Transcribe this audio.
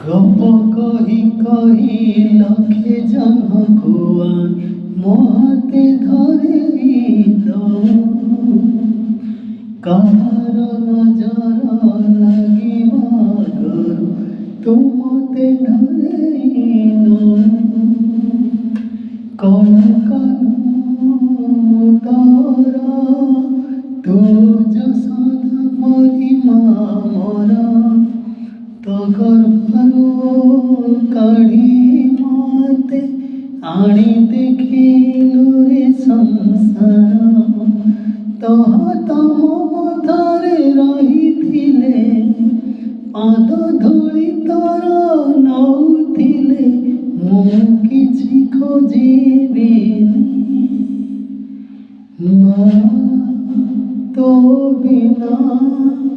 গপ কহি কহি লক্ষে জনকু আনি মহাতে ধরে কাহার নজর লাগিবা গরু তুমতে ধরে কণ কণ তারা তুজ সদা পরিমা মরা তগর ভালো কাঢ়ি মতে আনি দেখিলু রে সংসার তহা তম পথরে রহিଥିଲେ পাদ ধূଳି ତୋର ନଉଥିଲେ ମୁଁ କିଛି ଖୋଜିବିନି ମା ତୋ ବିନା